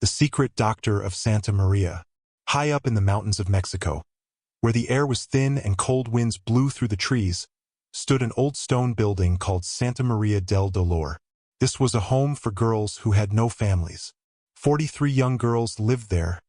the secret doctor of Santa Maria. High up in the mountains of Mexico, where the air was thin and cold winds blew through the trees, stood an old stone building called Santa Maria del Dolore. This was a home for girls who had no families. 43 young girls lived there,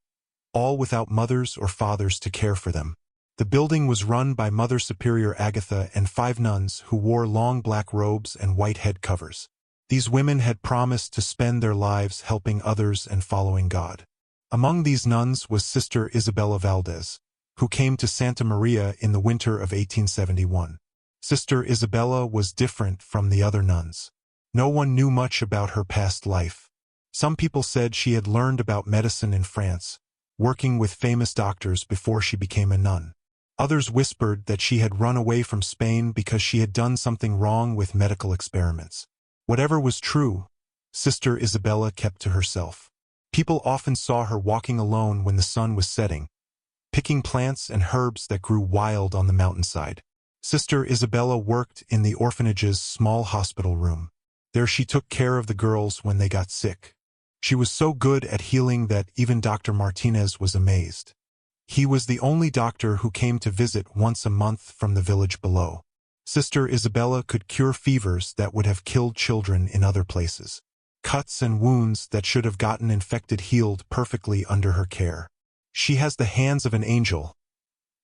all without mothers or fathers to care for them. The building was run by Mother Superior Agatha and 5 nuns who wore long black robes and white head covers. These women had promised to spend their lives helping others and following God. Among these nuns was Sister Isabella Valdez, who came to Santa Maria in the winter of 1871. Sister Isabella was different from the other nuns. No one knew much about her past life. Some people said she had learned about medicine in France, working with famous doctors before she became a nun. Others whispered that she had run away from Spain because she had done something wrong with medical experiments. Whatever was true, Sister Isabella kept to herself. People often saw her walking alone when the sun was setting, picking plants and herbs that grew wild on the mountainside. Sister Isabella worked in the orphanage's small hospital room. There she took care of the girls when they got sick. She was so good at healing that even Dr. Martinez was amazed. He was the only doctor who came to visit once a month from the village below. Sister Isabella could cure fevers that would have killed children in other places. Cuts and wounds that should have gotten infected healed perfectly under her care. She has the hands of an angel,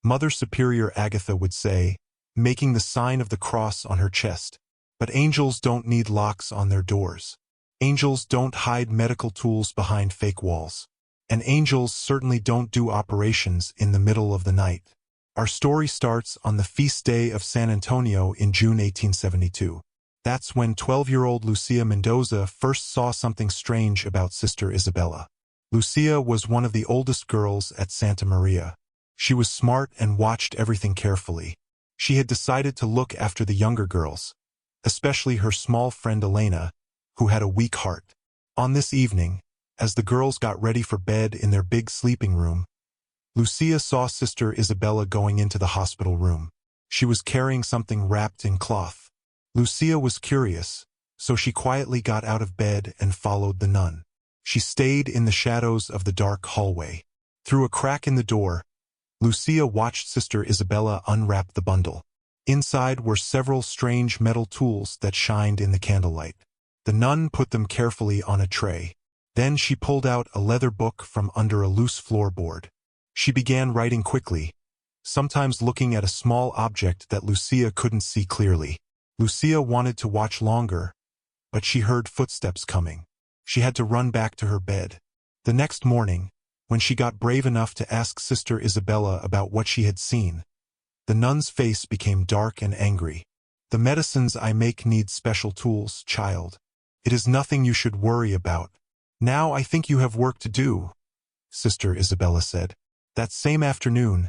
Mother Superior Agatha would say, making the sign of the cross on her chest. But angels don't need locks on their doors. Angels don't hide medical tools behind fake walls. And angels certainly don't do operations in the middle of the night. Our story starts on the feast day of San Antonio in June 1872. That's when 12-year-old Lucia Mendoza first saw something strange about Sister Isabella. Lucia was one of the oldest girls at Santa Maria. She was smart and watched everything carefully. She had decided to look after the younger girls, especially her small friend Elena, who had a weak heart. On this evening, as the girls got ready for bed in their big sleeping room, Lucia saw Sister Isabella going into the hospital room. She was carrying something wrapped in cloth. Lucia was curious, so she quietly got out of bed and followed the nun. She stayed in the shadows of the dark hallway. Through a crack in the door, Lucia watched Sister Isabella unwrap the bundle. Inside were several strange metal tools that shined in the candlelight. The nun put them carefully on a tray. Then she pulled out a leather book from under a loose floorboard. She began writing quickly, sometimes looking at a small object that Lucia couldn't see clearly. Lucia wanted to watch longer, but she heard footsteps coming. She had to run back to her bed. The next morning, when she got brave enough to ask Sister Isabella about what she had seen, the nun's face became dark and angry. "The medicines I make need special tools, child. It is nothing you should worry about. Now I think you have work to do," Sister Isabella said. That same afternoon,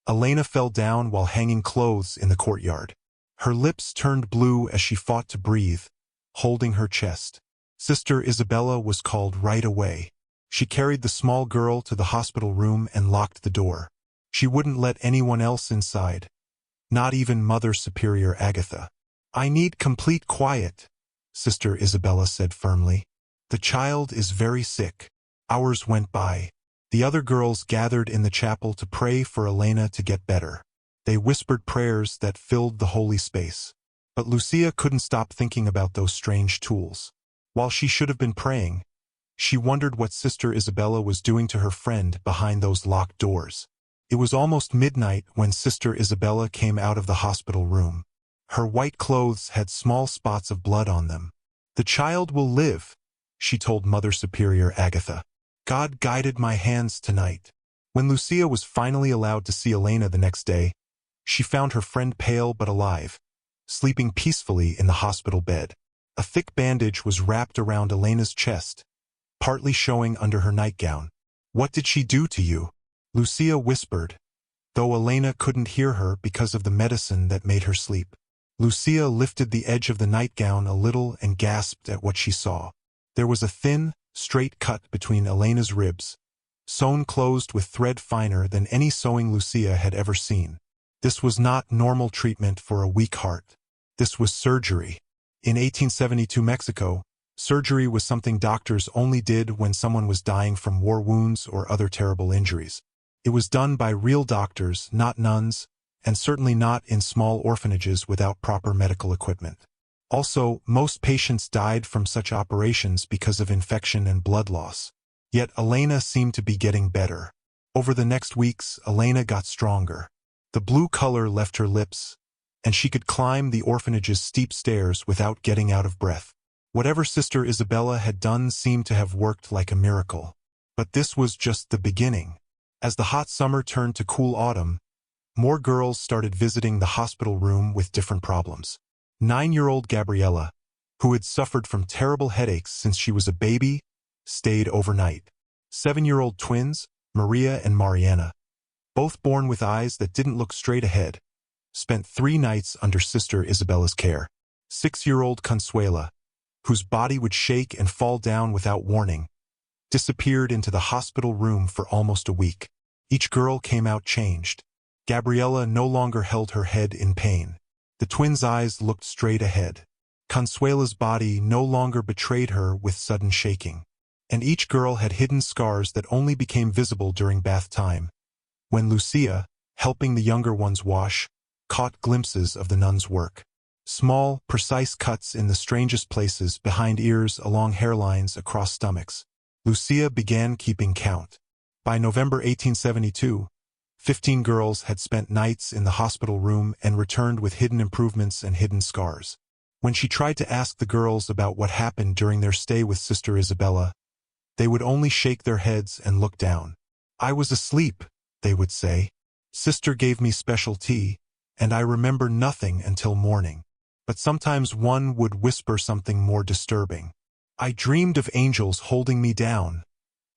Elena fell down while hanging clothes in the courtyard. Her lips turned blue as she fought to breathe, holding her chest. Sister Isabella was called right away. She carried the small girl to the hospital room and locked the door. She wouldn't let anyone else inside, not even Mother Superior Agatha. "I need complete quiet," Sister Isabella said firmly. "The child is very sick." Hours went by. The other girls gathered in the chapel to pray for Elena to get better. They whispered prayers that filled the holy space. But Lucia couldn't stop thinking about those strange tools. While she should have been praying, she wondered what Sister Isabella was doing to her friend behind those locked doors. It was almost midnight when Sister Isabella came out of the hospital room. Her white clothes had small spots of blood on them. "The child will live," she told Mother Superior Agatha. "God guided my hands tonight." When Lucia was finally allowed to see Elena the next day, she found her friend pale but alive, sleeping peacefully in the hospital bed. A thick bandage was wrapped around Elena's chest, partly showing under her nightgown. "What did she do to you?" Lucia whispered, though Elena couldn't hear her because of the medicine that made her sleep. Lucia lifted the edge of the nightgown a little and gasped at what she saw. There was a thin, straight cut between Elena's ribs, sewn closed with thread finer than any sewing Lucia had ever seen. This was not normal treatment for a weak heart. This was surgery. In 1872 Mexico, Surgery was something doctors only did when someone was dying from war wounds or other terrible injuries. It was done by real doctors, not nuns, and certainly not in small orphanages without proper medical equipment. Also, most patients died from such operations because of infection and blood loss. Yet Elena seemed to be getting better. Over the next weeks, Elena got stronger. The blue color left her lips, and she could climb the orphanage's steep stairs without getting out of breath. Whatever Sister Isabella had done seemed to have worked like a miracle. But this was just the beginning. As the hot summer turned to cool autumn, more girls started visiting the hospital room with different problems. 9-year-old Gabriella, who had suffered from terrible headaches since she was a baby, stayed overnight. 7-year-old twins, Maria and Mariana, both born with eyes that didn't look straight ahead, spent 3 nights under Sister Isabella's care. 6-year-old Consuela, whose body would shake and fall down without warning, disappeared into the hospital room for almost a week. Each girl came out changed. Gabriella no longer held her head in pain. The twins' eyes looked straight ahead. Consuela's body no longer betrayed her with sudden shaking. And each girl had hidden scars that only became visible during bath time, when Lucia, helping the younger ones wash, caught glimpses of the nuns' work. Small, precise cuts in the strangest places, behind ears, along hairlines, across stomachs. Lucia began keeping count. By November 1872, 15 girls had spent nights in the hospital room and returned with hidden improvements and hidden scars. When she tried to ask the girls about what happened during their stay with Sister Isabella, they would only shake their heads and look down. "I was asleep," they would say. "Sister gave me special tea, and I remember nothing until morning." But sometimes one would whisper something more disturbing. "I dreamed of angels holding me down,"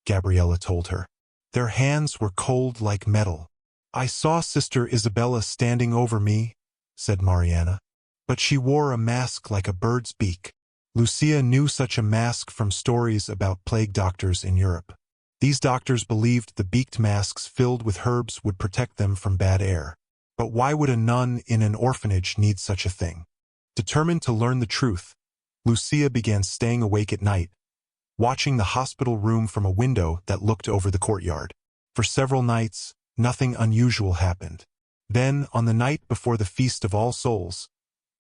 Gabriella told her. "Their hands were cold like metal." "I saw Sister Isabella standing over me," said Mariana. "But she wore a mask like a bird's beak." Lucia knew such a mask from stories about plague doctors in Europe. These doctors believed the beaked masks filled with herbs would protect them from bad air. But why would a nun in an orphanage need such a thing? Determined to learn the truth, Lucia began staying awake at night, watching the hospital room from a window that looked over the courtyard. For several nights, nothing unusual happened. Then, on the night before the Feast of All Souls,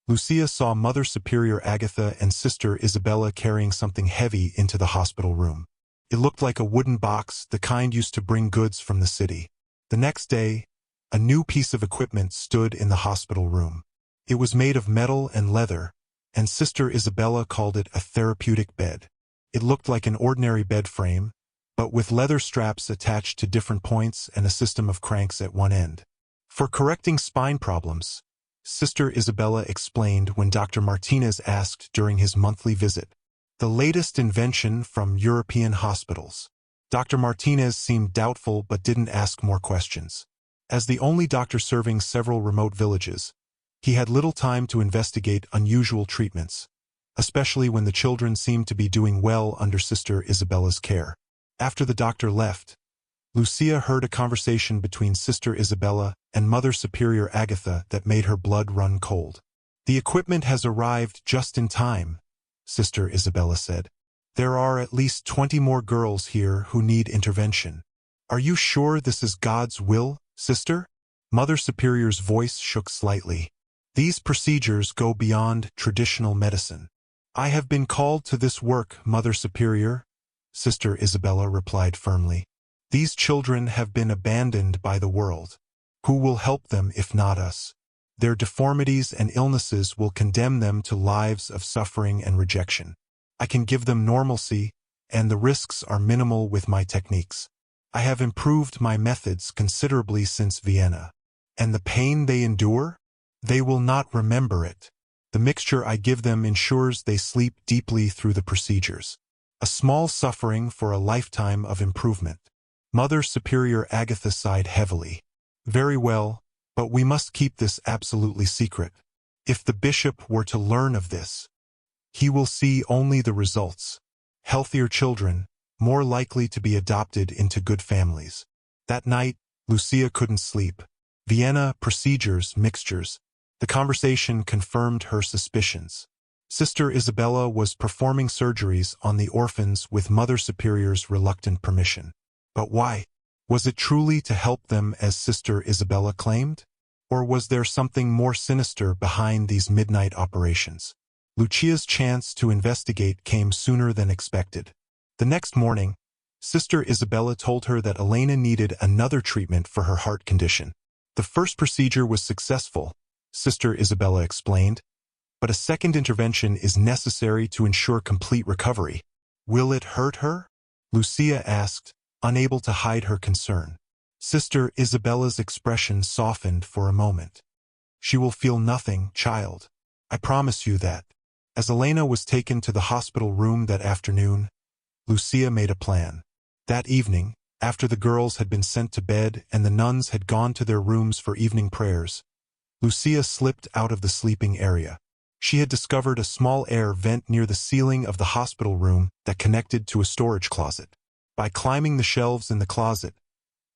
Lucia saw Mother Superior Agatha and Sister Isabella carrying something heavy into the hospital room. It looked like a wooden box, the kind used to bring goods from the city. The next day, a new piece of equipment stood in the hospital room. It was made of metal and leather, and Sister Isabella called it a therapeutic bed. It looked like an ordinary bed frame, but with leather straps attached to different points and a system of cranks at one end. For correcting spine problems, Sister Isabella explained when Dr. Martinez asked during his monthly visit. The latest invention from European hospitals. Dr. Martinez seemed doubtful but didn't ask more questions. As the only doctor serving several remote villages, he had little time to investigate unusual treatments, especially when the children seemed to be doing well under Sister Isabella's care. After the doctor left, Lucia heard a conversation between Sister Isabella and Mother Superior Agatha that made her blood run cold. "The equipment has arrived just in time," Sister Isabella said. "There are at least 20 more girls here who need intervention. Are you sure this is God's will, Sister?" Mother Superior's voice shook slightly. "These procedures go beyond traditional medicine." "I have been called to this work, Mother Superior," Sister Isabella replied firmly. "These children have been abandoned by the world. Who will help them if not us? Their deformities and illnesses will condemn them to lives of suffering and rejection. I can give them normalcy, and the risks are minimal with my techniques. I have improved my methods considerably since Vienna. And the pain they endure? They will not remember it. The mixture I give them ensures they sleep deeply through the procedures. A small suffering for a lifetime of improvement." Mother Superior Agatha sighed heavily. "Very well, but we must keep this absolutely secret. If the bishop were to learn of this, he will see only the results. Healthier children, more likely to be adopted into good families." That night, Lucia couldn't sleep. Vienna, procedures, mixtures. The conversation confirmed her suspicions. Sister Isabella was performing surgeries on the orphans with Mother Superior's reluctant permission. But why? Was it truly to help them as Sister Isabella claimed? Or was there something more sinister behind these midnight operations? Lucia's chance to investigate came sooner than expected. The next morning, Sister Isabella told her that Elena needed another treatment for her heart condition. The first procedure was successful, Sister Isabella explained, but a second intervention is necessary to ensure complete recovery. Will it hurt her? Lucia asked, unable to hide her concern. Sister Isabella's expression softened for a moment. She will feel nothing, child. I promise you that. As Elena was taken to the hospital room that afternoon, Lucia made a plan. That evening, after the girls had been sent to bed and the nuns had gone to their rooms for evening prayers, Lucia slipped out of the sleeping area. She had discovered a small air vent near the ceiling of the hospital room that connected to a storage closet. By climbing the shelves in the closet,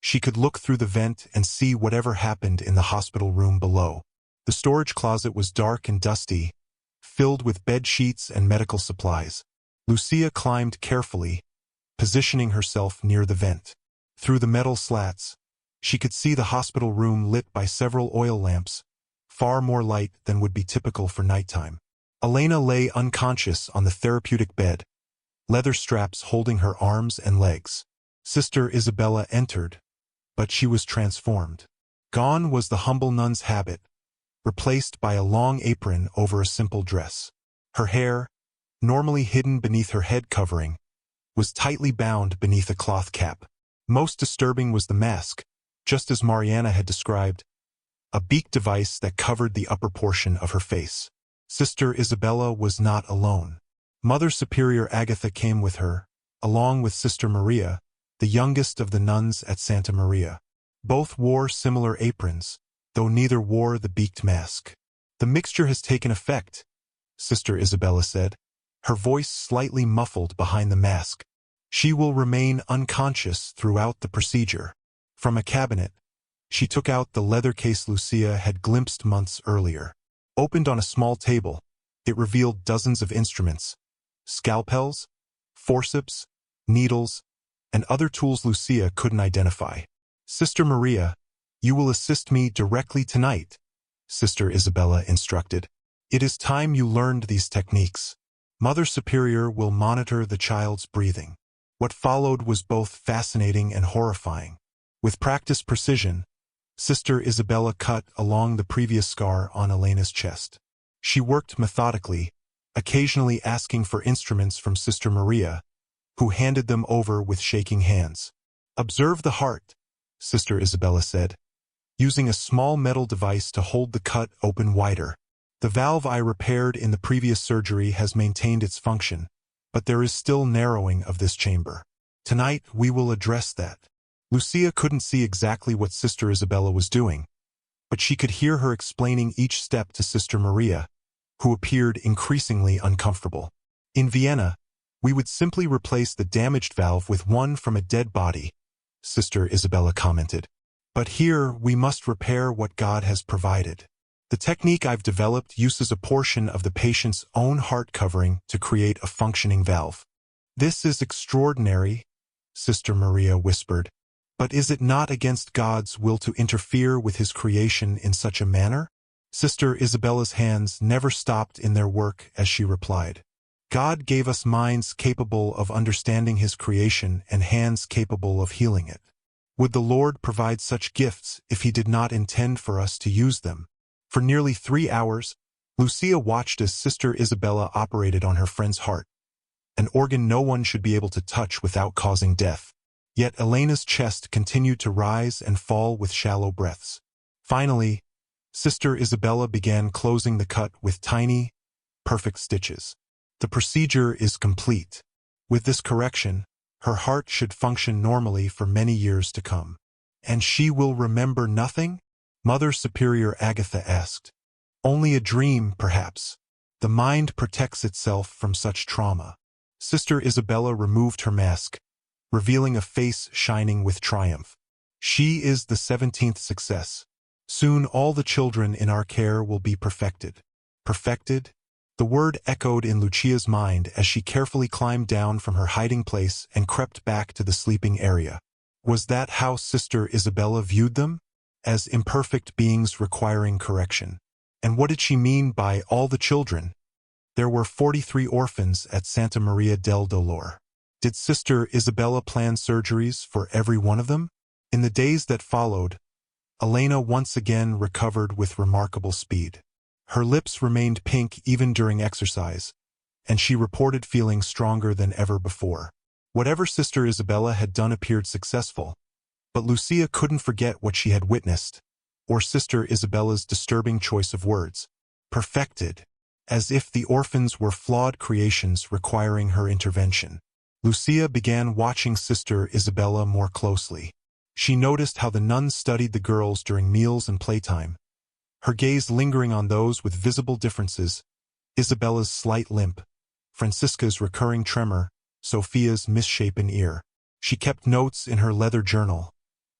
she could look through the vent and see whatever happened in the hospital room below. The storage closet was dark and dusty, filled with bed sheets and medical supplies. Lucia climbed carefully, positioning herself near the vent. Through the metal slats, she could see the hospital room lit by several oil lamps, far more light than would be typical for nighttime. Elena lay unconscious on the therapeutic bed, leather straps holding her arms and legs. Sister Isabella entered, but she was transformed. Gone was the humble nun's habit, replaced by a long apron over a simple dress. Her hair, normally hidden beneath her head covering, was tightly bound beneath a cloth cap. Most disturbing was the mask, just as Mariana had described, a beak device that covered the upper portion of her face. Sister Isabella was not alone. Mother Superior Agatha came with her, along with Sister Maria, the youngest of the nuns at Santa Maria. Both wore similar aprons, though neither wore the beaked mask. The mixture has taken effect, Sister Isabella said, her voice slightly muffled behind the mask. She will remain unconscious throughout the procedure. From a cabinet, she took out the leather case Lucia had glimpsed months earlier. Opened on a small table, it revealed dozens of instruments, scalpels, forceps, needles, and other tools Lucia couldn't identify. Sister Maria, you will assist me directly tonight, Sister Isabella instructed. It is time you learned these techniques. Mother Superior will monitor the child's breathing. What followed was both fascinating and horrifying. With practiced precision, Sister Isabella cut along the previous scar on Elena's chest. She worked methodically, occasionally asking for instruments from Sister Maria, who handed them over with shaking hands. Observe the heart, Sister Isabella said, using a small metal device to hold the cut open wider. The valve I repaired in the previous surgery has maintained its function, but there is still narrowing of this chamber. Tonight we will address that. Lucia couldn't see exactly what Sister Isabella was doing, but she could hear her explaining each step to Sister Maria, who appeared increasingly uncomfortable. In Vienna, we would simply replace the damaged valve with one from a dead body, Sister Isabella commented. But here we must repair what God has provided. The technique I've developed uses a portion of the patient's own heart covering to create a functioning valve. This is extraordinary, Sister Maria whispered. But is it not against God's will to interfere with his creation in such a manner? Sister Isabella's hands never stopped in their work as she replied. God gave us minds capable of understanding his creation and hands capable of healing it. Would the Lord provide such gifts if he did not intend for us to use them? For nearly 3 hours, Lucia watched as Sister Isabella operated on her friend's heart, an organ no one should be able to touch without causing death. Yet Elena's chest continued to rise and fall with shallow breaths. Finally, Sister Isabella began closing the cut with tiny, perfect stitches. The procedure is complete. With this correction, her heart should function normally for many years to come. And she will remember nothing? Mother Superior Agatha asked. Only a dream, perhaps. The mind protects itself from such trauma. Sister Isabella removed her mask, revealing a face shining with triumph. She is the 17th success. Soon all the children in our care will be perfected. Perfected? The word echoed in Lucia's mind as she carefully climbed down from her hiding place and crept back to the sleeping area. Was that how Sister Isabella viewed them? As imperfect beings requiring correction. And what did she mean by all the children? There were 43 orphans at Santa Maria del Delore. Did Sister Isabella plan surgeries for every one of them? In the days that followed, Elena once again recovered with remarkable speed. Her lips remained pink even during exercise, and she reported feeling stronger than ever before. Whatever Sister Isabella had done appeared successful, but Lucia couldn't forget what she had witnessed, or Sister Isabella's disturbing choice of words. Perfected, as if the orphans were flawed creations requiring her intervention. Lucia began watching Sister Isabella more closely. She noticed how the nuns studied the girls during meals and playtime, her gaze lingering on those with visible differences: Isabella's slight limp, Francisca's recurring tremor, Sophia's misshapen ear. She kept notes in her leather journal,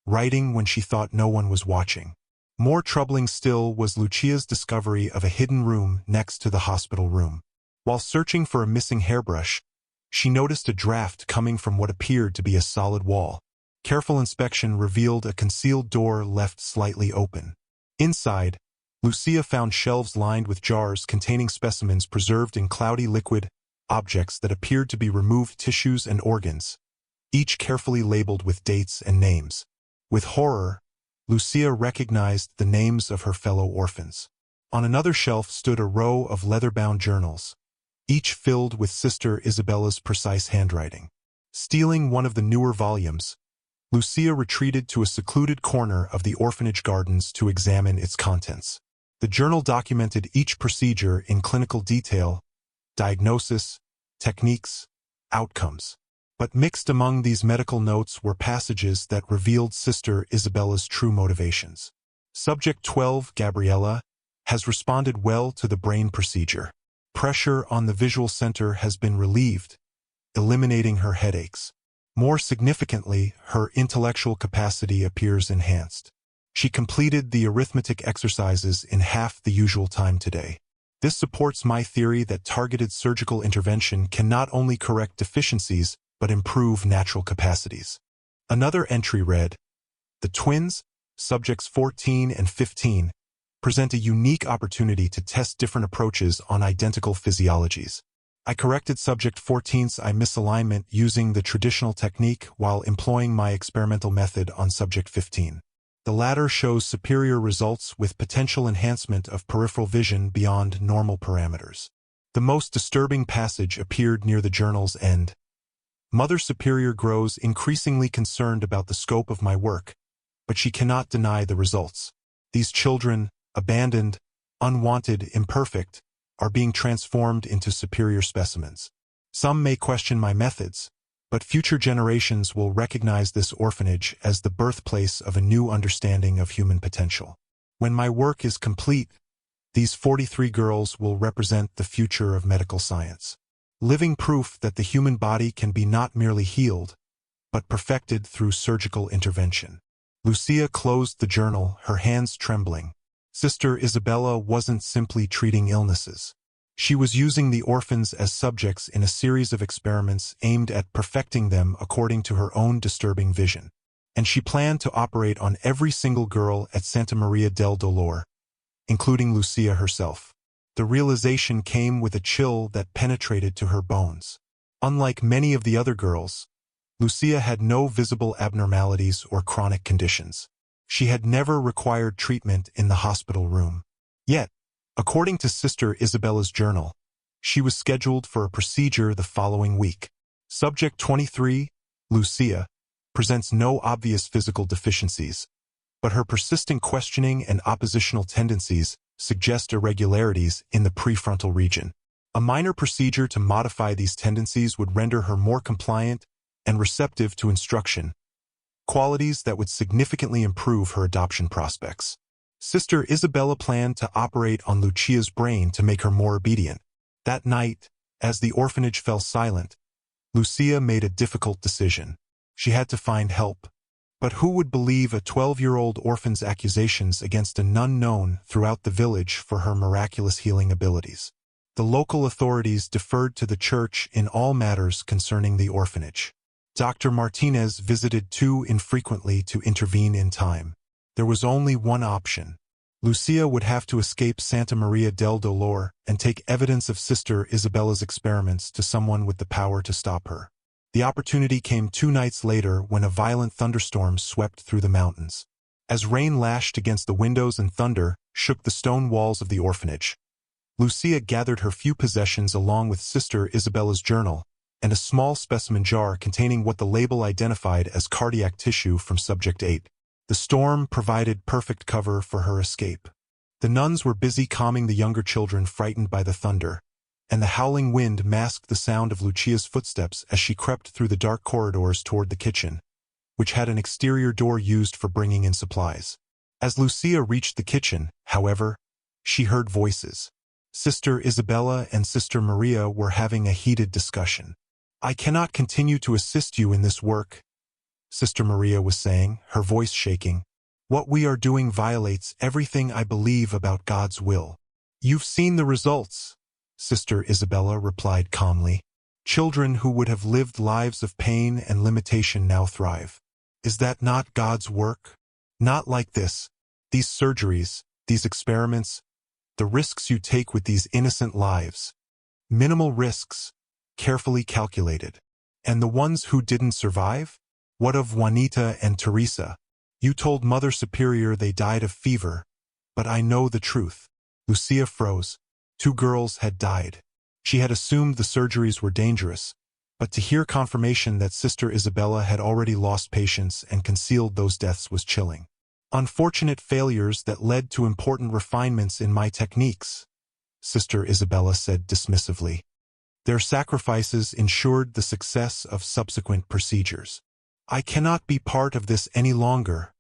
writing when she thought no one was watching. More troubling still was Lucia's discovery of a hidden room next to the hospital room. While searching for a missing hairbrush, she noticed a draft coming from what appeared to be a solid wall. Careful inspection revealed a concealed door left slightly open. Inside, Lucia found shelves lined with jars containing specimens preserved in cloudy liquid, objects that appeared to be removed tissues and organs, each carefully labeled with dates and names. With horror, Lucia recognized the names of her fellow orphans. On another shelf stood a row of leather-bound journals, each filled with Sister Isabella's precise handwriting. Stealing one of the newer volumes, Lucia retreated to a secluded corner of the orphanage gardens to examine its contents. The journal documented each procedure in clinical detail: diagnosis, techniques, outcomes. But mixed among these medical notes were passages that revealed Sister Isabella's true motivations. Subject 12, Gabriella, has responded well to the brain procedure. Pressure on the visual center has been relieved, eliminating her headaches. More significantly, her intellectual capacity appears enhanced. She completed the arithmetic exercises in half the usual time today. This supports my theory that targeted surgical intervention can not only correct deficiencies, but improve natural capacities. Another entry read, "The twins, subjects 14 and 15, present a unique opportunity to test different approaches on identical physiologies. I corrected subject 14's eye misalignment using the traditional technique while employing my experimental method on subject 15. The latter shows superior results with potential enhancement of peripheral vision beyond normal parameters." The most disturbing passage appeared near the journal's end. Mother Superior grows increasingly concerned about the scope of my work, but she cannot deny the results. These children, abandoned, unwanted, imperfect, are being transformed into superior specimens. Some may question my methods, but future generations will recognize this orphanage as the birthplace of a new understanding of human potential. When my work is complete, these 43 girls will represent the future of medical science. Living proof that the human body can be not merely healed, but perfected through surgical intervention. Lucia closed the journal, her hands trembling. Sister Isabella wasn't simply treating illnesses. She was using the orphans as subjects in a series of experiments aimed at perfecting them according to her own disturbing vision. And she planned to operate on every single girl at Santa Maria del Delore, including Lucia herself. The realization came with a chill that penetrated to her bones. Unlike many of the other girls, Lucia had no visible abnormalities or chronic conditions. She had never required treatment in the hospital room. Yet, according to Sister Isabella's journal, she was scheduled for a procedure the following week. Subject 23, Lucia, presents no obvious physical deficiencies, but her persistent questioning and oppositional tendencies suggest irregularities in the prefrontal region. A minor procedure to modify these tendencies would render her more compliant and receptive to instruction, qualities that would significantly improve her adoption prospects. Sister Isabella planned to operate on Lucia's brain to make her more obedient. That night, as the orphanage fell silent, Lucia made a difficult decision. She had to find help. But who would believe a 12-year-old orphan's accusations against a nun known throughout the village for her miraculous healing abilities? The local authorities deferred to the church in all matters concerning the orphanage. Dr. Martinez visited too infrequently to intervene in time. There was only one option. Lucia would have to escape Santa Maria del Delore and take evidence of Sister Isabella's experiments to someone with the power to stop her. The opportunity came 2 nights later when a violent thunderstorm swept through the mountains. As rain lashed against the windows and thunder shook the stone walls of the orphanage, Lucia gathered her few possessions along with Sister Isabella's journal and a small specimen jar containing what the label identified as cardiac tissue from Subject 8. The storm provided perfect cover for her escape. The nuns were busy calming the younger children frightened by the thunder, and the howling wind masked the sound of Lucia's footsteps as she crept through the dark corridors toward the kitchen, which had an exterior door used for bringing in supplies. As Lucia reached the kitchen, however, she heard voices. Sister Isabella and Sister Maria were having a heated discussion. "I cannot continue to assist you in this work," Sister Maria was saying, her voice shaking. "What we are doing violates everything I believe about God's will." "You've seen the results," Sister Isabella replied calmly. "Children who would have lived lives of pain and limitation now thrive. Is that not God's work? Not like this. These surgeries, these experiments, the risks you take with these innocent lives. Minimal risks, carefully calculated. And the ones who didn't survive? What of Juanita and Teresa? You told Mother Superior they died of fever, but I know the truth." Lucia froze. 2 girls had died. She had assumed the surgeries were dangerous, but to hear confirmation that Sister Isabella had already lost patience and concealed those deaths was chilling. "Unfortunate failures that led to important refinements in my techniques," Sister Isabella said dismissively. "Their sacrifices ensured the success of subsequent procedures." "I cannot be part of this any longer,"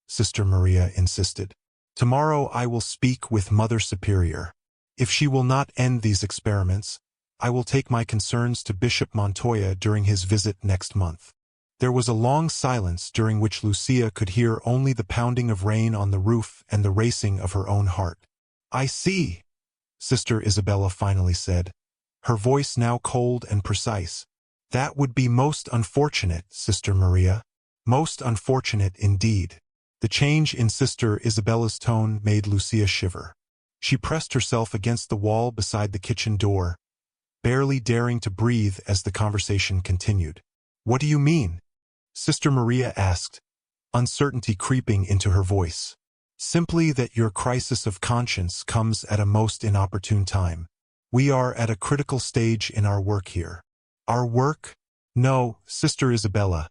Sister Maria insisted. "Tomorrow I will speak with Mother Superior. If she will not end these experiments, I will take my concerns to Bishop Montoya during his visit next month." There was a long silence during which Lucia could hear only the pounding of rain on the roof and the racing of her own heart. "I see," Sister Isabella finally said, her voice now cold and precise. "That would be most unfortunate, Sister Maria. Most unfortunate indeed." The change in Sister Isabella's tone made Lucia shiver. She pressed herself against the wall beside the kitchen door, barely daring to breathe as the conversation continued. "What do you mean?" Sister Maria asked, uncertainty creeping into her voice. "Simply that your crisis of conscience comes at a most inopportune time. We are at a critical stage in our work here." "Our work?" "No, Sister Isabella.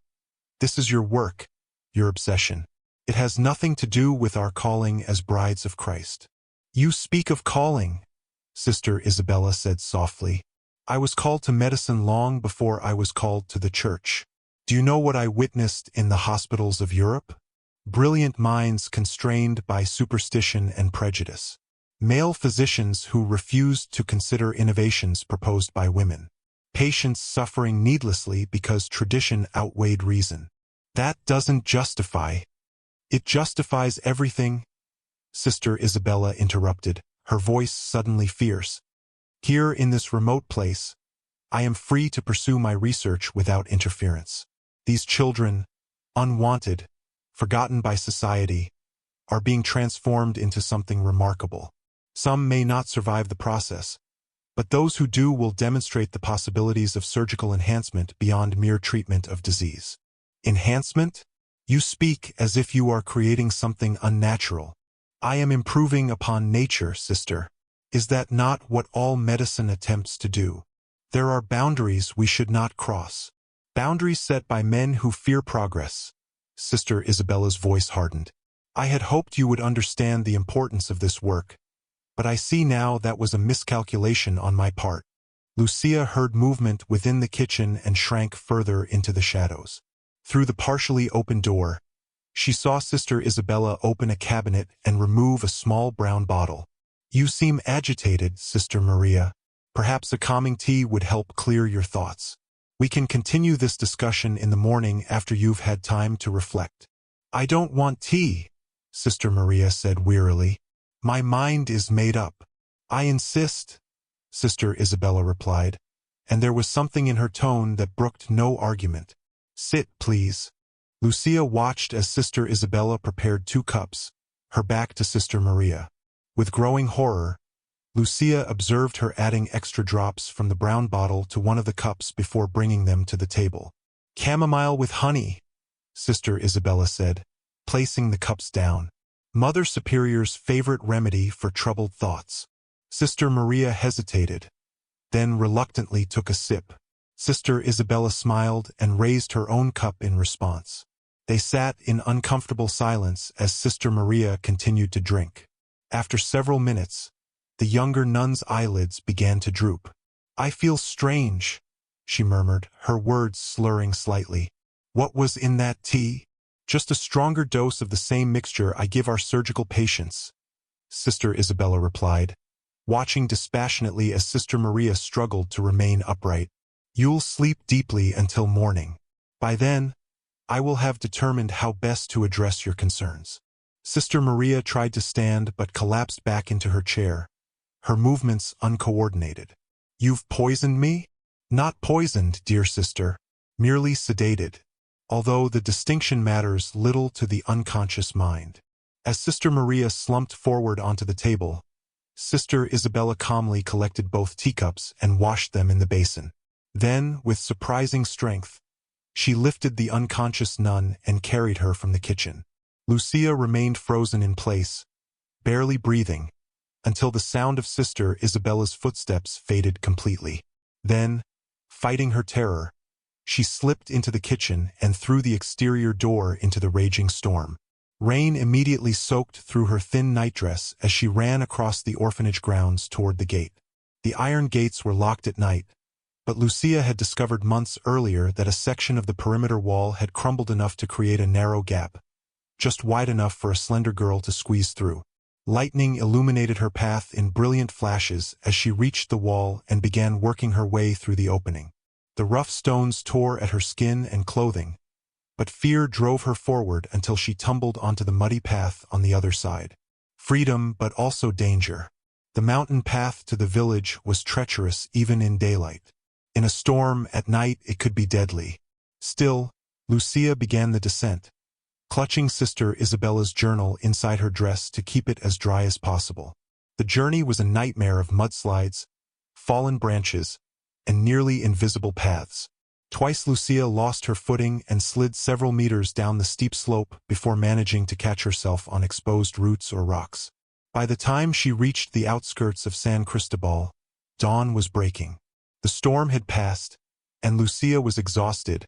This is your work, your obsession. It has nothing to do with our calling as brides of Christ." "You speak of calling," Sister Isabella said softly. "I was called to medicine long before I was called to the church. Do you know what I witnessed in the hospitals of Europe? Brilliant minds constrained by superstition and prejudice. Male physicians who refused to consider innovations proposed by women. Patients suffering needlessly because tradition outweighed reason. That doesn't justify." "It justifies everything," Sister Isabella interrupted, her voice suddenly fierce. "Here in this remote place, I am free to pursue my research without interference. These children, unwanted, forgotten by society, are being transformed into something remarkable. Some may not survive the process, but those who do will demonstrate the possibilities of surgical enhancement beyond mere treatment of disease." "Enhancement? You speak as if you are creating something unnatural." "I am improving upon nature, sister. Is that not what all medicine attempts to do? There are boundaries we should not cross. Boundaries set by men who fear progress." Sister Isabella's voice hardened. "I had hoped you would understand the importance of this work, but I see now that was a miscalculation on my part." Lucia heard movement within the kitchen and shrank further into the shadows. Through the partially open door, she saw Sister Isabella open a cabinet and remove a small brown bottle. "You seem agitated, Sister Maria. Perhaps a calming tea would help clear your thoughts. We can continue this discussion in the morning after you've had time to reflect." "I don't want tea," Sister Maria said wearily. "My mind is made up. I insist." Sister Isabella replied, and there was something in her tone that brooked no argument. Sit, please. Lucia watched as Sister Isabella prepared 2 cups, her back to Sister Maria. With growing horror, Lucia observed her adding extra drops from the brown bottle to one of the cups before bringing them to the table. Chamomile with honey, Sister Isabella said, placing the cups down. Mother Superior's favorite remedy for troubled thoughts. Sister Maria hesitated, then reluctantly took a sip. Sister Isabella smiled and raised her own cup in response. They sat in uncomfortable silence as Sister Maria continued to drink. After several minutes, the younger nun's eyelids began to droop. I feel strange, she murmured, her words slurring slightly. What was in that tea? Just a stronger dose of the same mixture I give our surgical patients, Sister Isabella replied, watching dispassionately as Sister Maria struggled to remain upright. You'll sleep deeply until morning. By then, I will have determined how best to address your concerns. Sister Maria tried to stand but collapsed back into her chair, her movements uncoordinated. You've poisoned me? Not poisoned, dear sister, merely sedated, although the distinction matters little to the unconscious mind. As Sister Maria slumped forward onto the table, Sister Isabella calmly collected both teacups and washed them in the basin. Then, with surprising strength, she lifted the unconscious nun and carried her from the kitchen. Lucia remained frozen in place, barely breathing, until the sound of Sister Isabella's footsteps faded completely. Then, fighting her terror, she slipped into the kitchen and through the exterior door into the raging storm. Rain immediately soaked through her thin nightdress as she ran across the orphanage grounds toward the gate. The iron gates were locked at night, but Lucia had discovered months earlier that a section of the perimeter wall had crumbled enough to create a narrow gap, just wide enough for a slender girl to squeeze through. Lightning illuminated her path in brilliant flashes as she reached the wall and began working her way through the opening. The rough stones tore at her skin and clothing, but fear drove her forward until she tumbled onto the muddy path on the other side. Freedom, but also danger. The mountain path to the village was treacherous even in daylight. In a storm, at night, it could be deadly. Still, Lucia began the descent, clutching Sister Isabella's journal inside her dress to keep it as dry as possible. The journey was a nightmare of mudslides, fallen branches, and nearly invisible paths. Twice Lucia lost her footing and slid several meters down the steep slope before managing to catch herself on exposed roots or rocks. By the time she reached the outskirts of San Cristobal, dawn was breaking. The storm had passed, and Lucia was exhausted,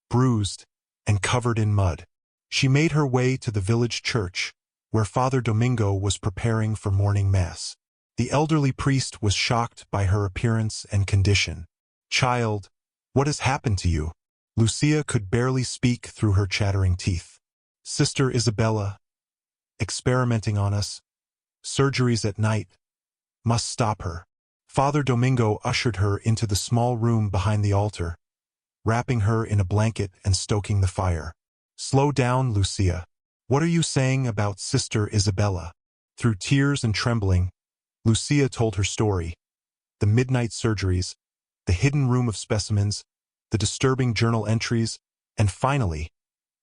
bruised, and covered in mud. She made her way to the village church, where Father Domingo was preparing for morning mass. The elderly priest was shocked by her appearance and condition. Child, what has happened to you? Lucia could barely speak through her chattering teeth. Sister Isabella, experimenting on us. Surgeries at night. Must stop her. Father Domingo ushered her into the small room behind the altar, wrapping her in a blanket and stoking the fire. Slow down, Lucia. What are you saying about Sister Isabella? Through tears and trembling, Lucia told her story. The midnight surgeries, the hidden room of specimens, the disturbing journal entries, and finally,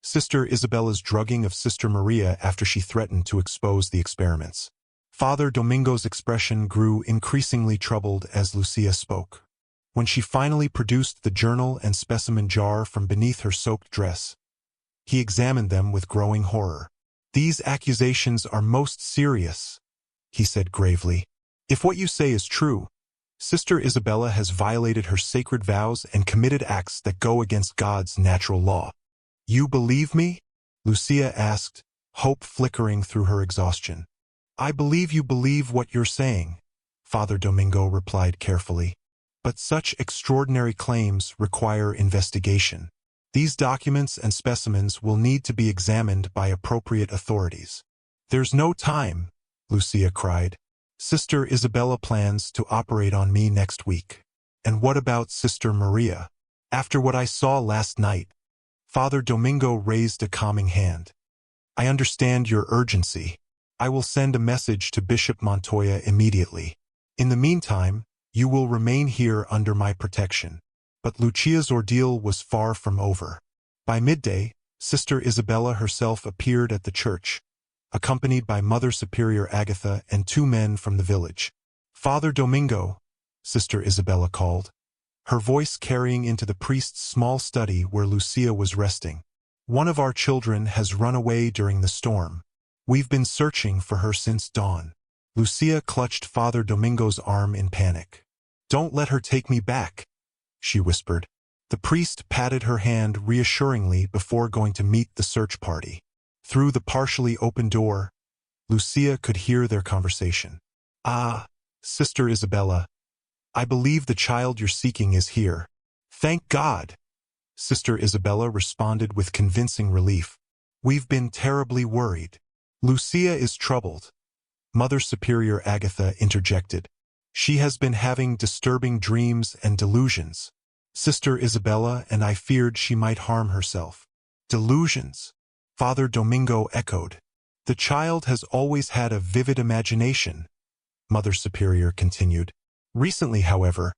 Sister Isabella's drugging of Sister Maria after she threatened to expose the experiments. Father Domingo's expression grew increasingly troubled as Lucia spoke. When she finally produced the journal and specimen jar from beneath her soaked dress, he examined them with growing horror. These accusations are most serious, he said gravely. If what you say is true, Sister Isabella has violated her sacred vows and committed acts that go against God's natural law. You believe me? Lucia asked, hope flickering through her exhaustion. I believe you believe what you're saying, Father Domingo replied carefully. But such extraordinary claims require investigation. These documents and specimens will need to be examined by appropriate authorities. There's no time, Lucia cried. Sister Isabella plans to operate on me next week. And what about Sister Maria? After what I saw last night, Father Domingo raised a calming hand. I understand your urgency. I will send a message to Bishop Montoya immediately. In the meantime, You will remain here under my protection. But Lucia's ordeal was far from over. By midday, Sister Isabella herself appeared at the church, accompanied by Mother Superior Agatha and 2 men from the village. "Father Domingo," Sister Isabella called, her voice carrying into the priest's small study where Lucia was resting. "One of our children has run away during the storm. We've been searching for her since dawn." Lucia clutched Father Domingo's arm in panic. "Don't let her take me back," she whispered. The priest patted her hand reassuringly before going to meet the search party. Through the partially open door, Lucia could hear their conversation. "Ah, Sister Isabella, I believe the child you're seeking is here." "Thank God," Sister Isabella responded with convincing relief. "We've been terribly worried." "Lucia is troubled," Mother Superior Agatha interjected. "She has been having disturbing dreams and delusions. Sister Isabella and I feared she might harm herself." "Delusions?" Father Domingo echoed. "The child has always had a vivid imagination," Mother Superior continued. "Recently, however,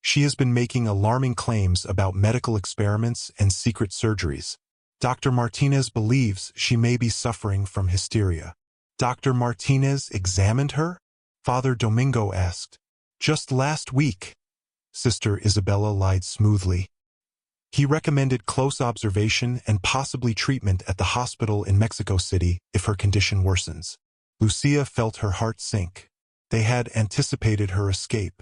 she has been making alarming claims about medical experiments and secret surgeries. Dr. Martinez believes she may be suffering from hysteria." "Dr. Martinez examined her?" Father Domingo asked. "Just last week," Sister Isabella lied smoothly. "He recommended close observation and possibly treatment at the hospital in Mexico City if her condition worsens." Lucia felt her heart sink. They had anticipated her escape,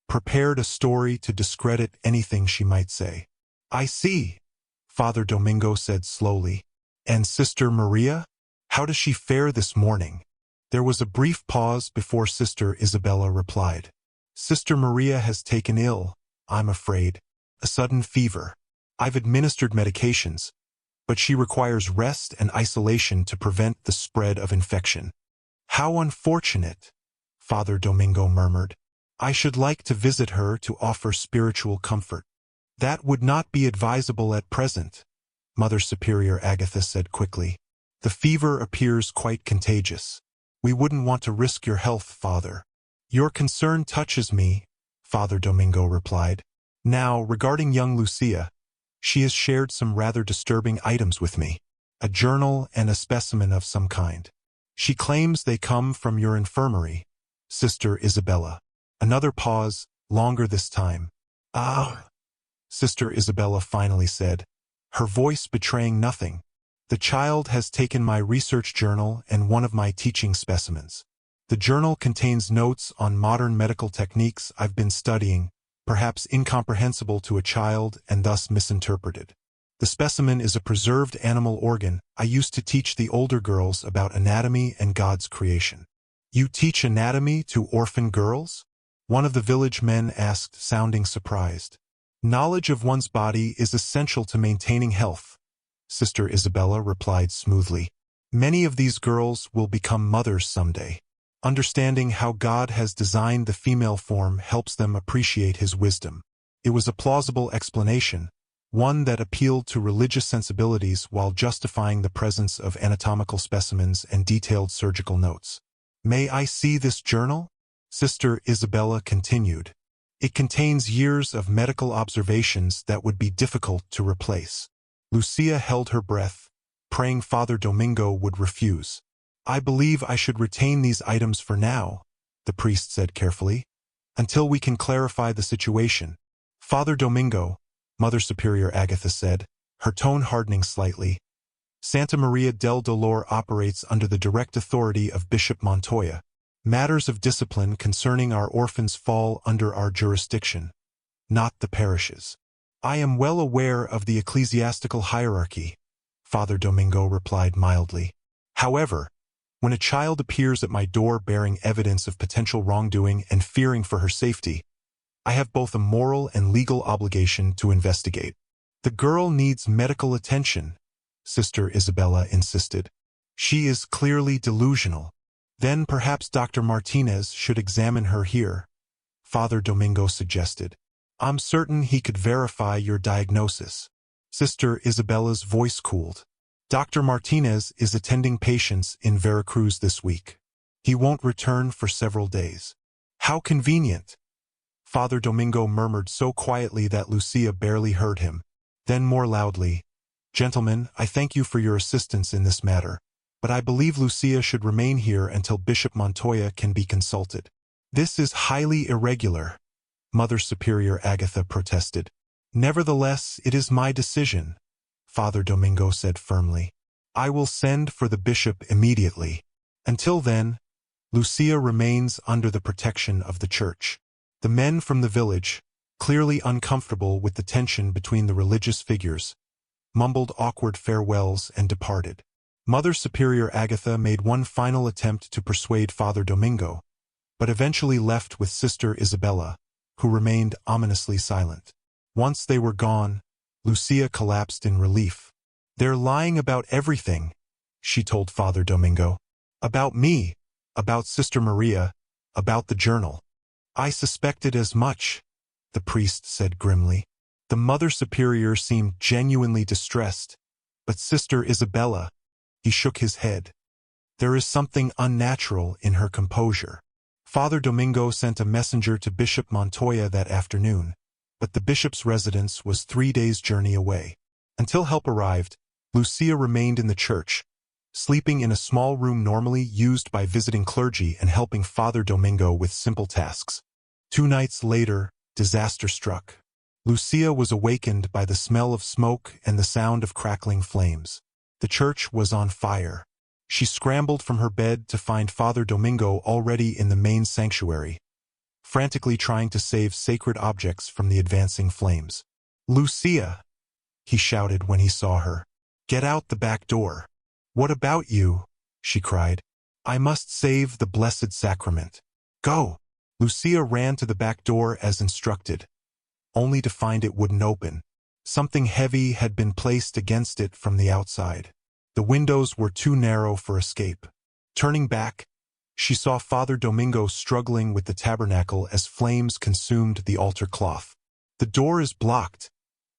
prepared a story to discredit anything she might say. "I see," Father Domingo said slowly. "And Sister Maria? How does she fare this morning?" There was a brief pause before Sister Isabella replied. "Sister Maria has taken ill, I'm afraid. A sudden fever. I've administered medications, but she requires rest and isolation to prevent the spread of infection." "How unfortunate," Father Domingo murmured. "I should like to visit her to offer spiritual comfort." "That would not be advisable at present," Mother Superior Agatha said quickly. "The fever appears quite contagious. We wouldn't want to risk your health, Father." "Your concern touches me," Father Domingo replied. "Now, regarding young Lucia, she has shared some rather disturbing items with me. A journal and a specimen of some kind. She claims they come from your infirmary, Sister Isabella." Another pause, longer this time. "Ah," Sister Isabella finally said, her voice betraying nothing. "The child has taken my research journal and one of my teaching specimens. The journal contains notes on modern medical techniques I've been studying, perhaps incomprehensible to a child and thus misinterpreted. The specimen is a preserved animal organ I used to teach the older girls about anatomy and God's creation." "You teach anatomy to orphan girls?" one of the village men asked, sounding surprised. "Knowledge of one's body is essential to maintaining health," Sister Isabella replied smoothly. "Many of these girls will become mothers someday. Understanding how God has designed the female form helps them appreciate His wisdom." It was a plausible explanation, one that appealed to religious sensibilities while justifying the presence of anatomical specimens and detailed surgical notes. "May I see this journal?" Sister Isabella continued. "It contains years of medical observations that would be difficult to replace." Lucia held her breath, praying Father Domingo would refuse. "I believe I should retain these items for now," the priest said carefully, "until we can clarify the situation." "Father Domingo," Mother Superior Agatha said, her tone hardening slightly, "Santa Maria del Delore operates under the direct authority of Bishop Montoya. Matters of discipline concerning our orphans fall under our jurisdiction, not the parishes." "I am well aware of the ecclesiastical hierarchy," Father Domingo replied mildly. "However, when a child appears at my door bearing evidence of potential wrongdoing and fearing for her safety, I have both a moral and legal obligation to investigate." "The girl needs medical attention," Sister Isabella insisted. "She is clearly delusional." "Then perhaps Dr. Martinez should examine her here," Father Domingo suggested. "I'm certain he could verify your diagnosis." Sister Isabella's voice cooled. "Dr. Martinez is attending patients in Veracruz this week. He won't return for several days." "How convenient," Father Domingo murmured so quietly that Lucia barely heard him. Then more loudly, "Gentlemen, I thank you for your assistance in this matter, but I believe Lucia should remain here until Bishop Montoya can be consulted." "This is highly irregular," Mother Superior Agatha protested. "Nevertheless, it is my decision," Father Domingo said firmly. "I will send for the bishop immediately. Until then, Lucia remains under the protection of the church." The men from the village, clearly uncomfortable with the tension between the religious figures, mumbled awkward farewells and departed. Mother Superior Agatha made one final attempt to persuade Father Domingo, but eventually left with Sister Isabella, who remained ominously silent. Once they were gone, Lucia collapsed in relief. "They're lying about everything," she told Father Domingo. "About me, about Sister Maria, about the journal." "I suspected as much," the priest said grimly. The Mother Superior seemed genuinely distressed, but Sister Isabella, he shook his head. There is something unnatural in her composure. Father Domingo sent a messenger to Bishop Montoya that afternoon, but the bishop's residence was 3 days' journey away. Until help arrived, Lucia remained in the church, sleeping in a small room normally used by visiting clergy and helping Father Domingo with simple tasks. 2 nights later, disaster struck. Lucia was awakened by the smell of smoke and the sound of crackling flames. The church was on fire. She scrambled from her bed to find Father Domingo already in the main sanctuary, frantically trying to save sacred objects from the advancing flames. "Lucia!" he shouted when he saw her. "Get out the back door." "What about you?" she cried. "I must save the Blessed Sacrament." "Go!" Lucia ran to the back door as instructed, only to find it wouldn't open. Something heavy had been placed against it from the outside. The windows were too narrow for escape. Turning back, she saw Father Domingo struggling with the tabernacle as flames consumed the altar cloth. "The door is blocked,"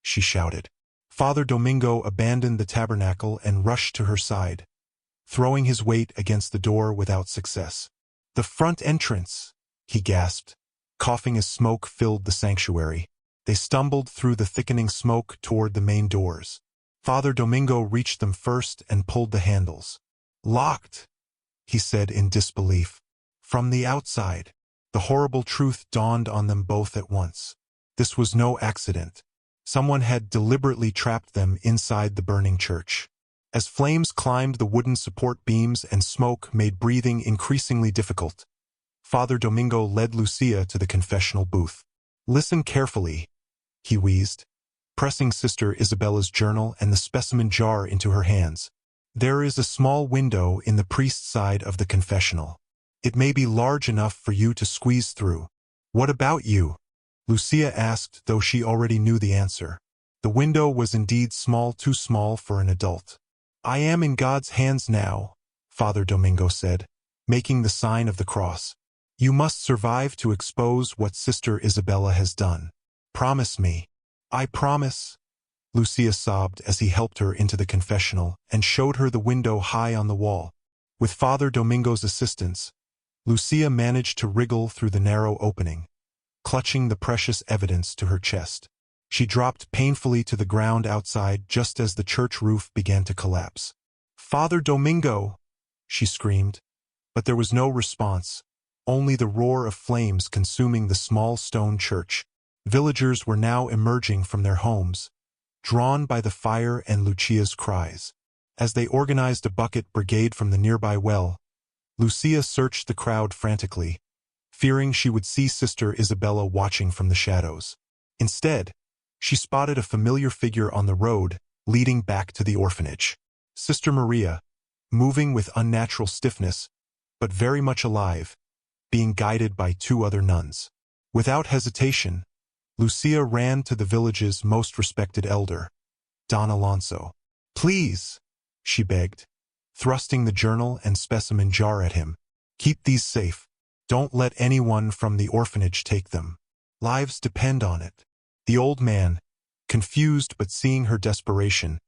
she shouted. Father Domingo abandoned the tabernacle and rushed to her side, throwing his weight against the door without success. "The front entrance," he gasped, coughing as smoke filled the sanctuary. They stumbled through the thickening smoke toward the main doors. Father Domingo reached them first and pulled the handles. "Locked," he said in disbelief. "From the outside." The horrible truth dawned on them both at once. This was no accident. Someone had deliberately trapped them inside the burning church. As flames climbed the wooden support beams and smoke made breathing increasingly difficult, Father Domingo led Lucia to the confessional booth. "Listen carefully," he wheezed, pressing Sister Isabella's journal and the specimen jar into her hands. "There is a small window in the priest's side of the confessional. It may be large enough for you to squeeze through." "What about you?" Lucia asked, though she already knew the answer. The window was indeed too small for an adult. "I am in God's hands now," Father Domingo said, making the sign of the cross. "You must survive to expose what Sister Isabella has done. Promise me." "I promise," Lucia sobbed as he helped her into the confessional and showed her the window high on the wall. With Father Domingo's assistance, Lucia managed to wriggle through the narrow opening, clutching the precious evidence to her chest. She dropped painfully to the ground outside just as the church roof began to collapse. "Father Domingo!" she screamed, but there was no response, only the roar of flames consuming the small stone church. Villagers were now emerging from their homes, drawn by the fire and Lucia's cries. As they organized a bucket brigade from the nearby well, Lucia searched the crowd frantically, fearing she would see Sister Isabella watching from the shadows. Instead, she spotted a familiar figure on the road leading back to the orphanage. Sister Maria, moving with unnatural stiffness, but very much alive, being guided by 2 other nuns. Without hesitation, Lucia ran to the village's most respected elder, Don Alonso. "Please," she begged, thrusting the journal and specimen jar at him. "Keep these safe. Don't let anyone from the orphanage take them. Lives depend on it." The old man, confused but seeing her desperation,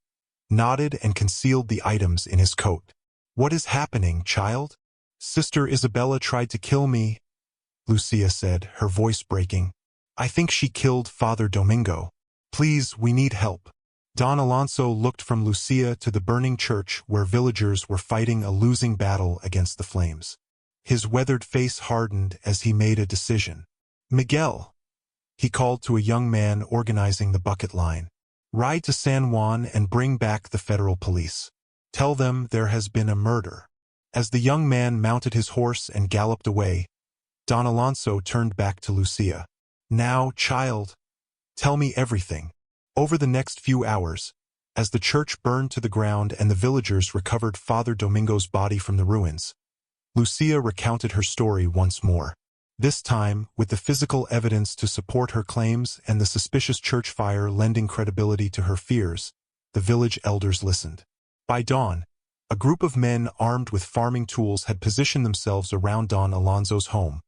nodded and concealed the items in his coat. "What is happening, child?" "Sister Isabella tried to kill me," Lucia said, her voice breaking. I think she killed Father Domingo. Please, we need help. Don Alonso looked from Lucia to the burning church where villagers were fighting a losing battle against the flames. His weathered face hardened as he made a decision. Miguel, he called to a young man organizing the bucket line. Ride to San Juan and bring back the federal police. Tell them there has been a murder. As the young man mounted his horse and galloped away, Don Alonso turned back to Lucia. Now, child, tell me everything. Over the next few hours, as the church burned to the ground and the villagers recovered Father Domingo's body from the ruins, Lucia recounted her story once more. This time, with the physical evidence to support her claims and the suspicious church fire lending credibility to her fears, the village elders listened. By dawn, a group of men armed with farming tools had positioned themselves around Don Alonso's home,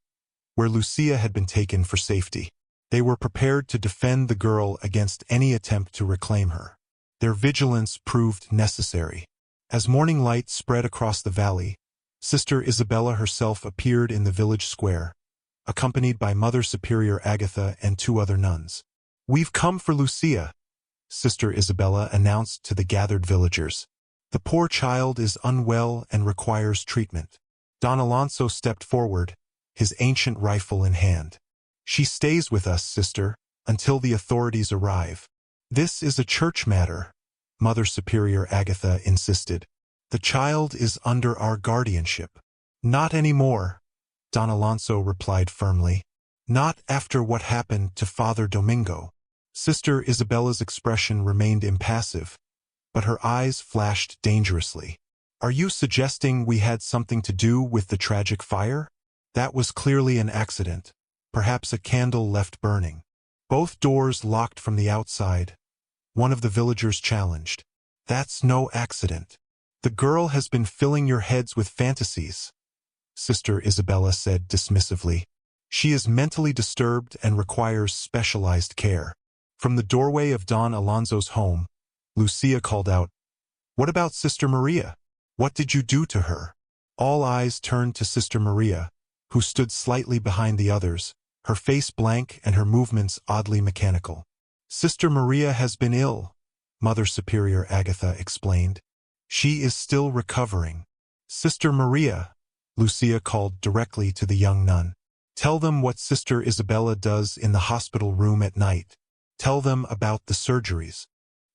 where Lucia had been taken for safety. They were prepared to defend the girl against any attempt to reclaim her. Their vigilance proved necessary. As morning light spread across the valley, Sister Isabella herself appeared in the village square, accompanied by Mother Superior Agatha and 2 other nuns. We've come for Lucia, Sister Isabella announced to the gathered villagers. The poor child is unwell and requires treatment. Don Alonso stepped forward, his ancient rifle in hand. She stays with us, sister, until the authorities arrive. This is a church matter, Mother Superior Agatha insisted. The child is under our guardianship. Not anymore, Don Alonso replied firmly. Not after what happened to Father Domingo. Sister Isabella's expression remained impassive, but her eyes flashed dangerously. Are you suggesting we had something to do with the tragic fire? That was clearly an accident, perhaps a candle left burning. Both doors locked from the outside. One of the villagers challenged. That's no accident. The girl has been filling your heads with fantasies, Sister Isabella said dismissively. She is mentally disturbed and requires specialized care. From the doorway of Don Alonso's home, Lucia called out, What about Sister Maria? What did you do to her? All eyes turned to Sister Maria, who stood slightly behind the others, her face blank and her movements oddly mechanical. Sister Maria has been ill, Mother Superior Agatha explained. She is still recovering. Sister Maria, Lucia called directly to the young nun. Tell them what Sister Isabella does in the hospital room at night. Tell them about the surgeries.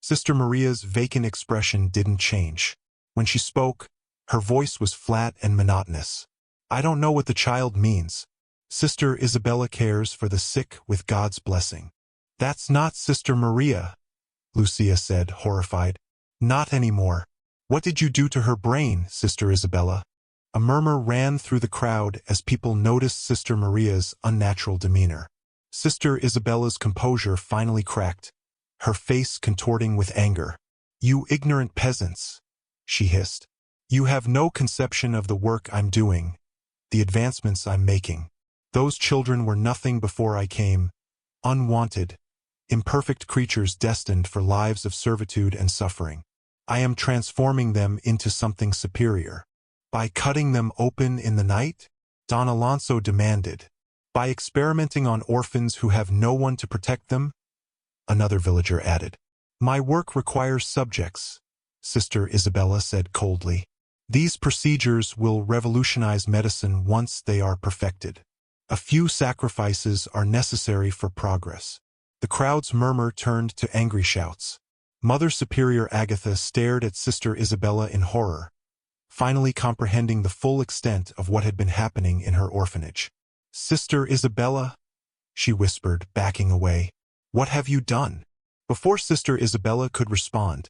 Sister Maria's vacant expression didn't change. When she spoke, her voice was flat and monotonous. I don't know what the child means. Sister Isabella cares for the sick with God's blessing. That's not Sister Maria, Lucia said, horrified. Not anymore. What did you do to her brain, Sister Isabella? A murmur ran through the crowd as people noticed Sister Maria's unnatural demeanor. Sister Isabella's composure finally cracked, her face contorting with anger. You ignorant peasants, she hissed. You have no conception of the work I'm doing, the advancements I'm making. Those children were nothing before I came, unwanted, imperfect creatures destined for lives of servitude and suffering. I am transforming them into something superior. By cutting them open in the night? Don Alonso demanded. By experimenting on orphans who have no one to protect them? Another villager added. My work requires subjects, Sister Isabella said coldly. These procedures will revolutionize medicine once they are perfected. A few sacrifices are necessary for progress. The crowd's murmur turned to angry shouts. Mother Superior Agatha stared at Sister Isabella in horror, finally comprehending the full extent of what had been happening in her orphanage. Sister Isabella, she whispered, backing away. What have you done? Before Sister Isabella could respond,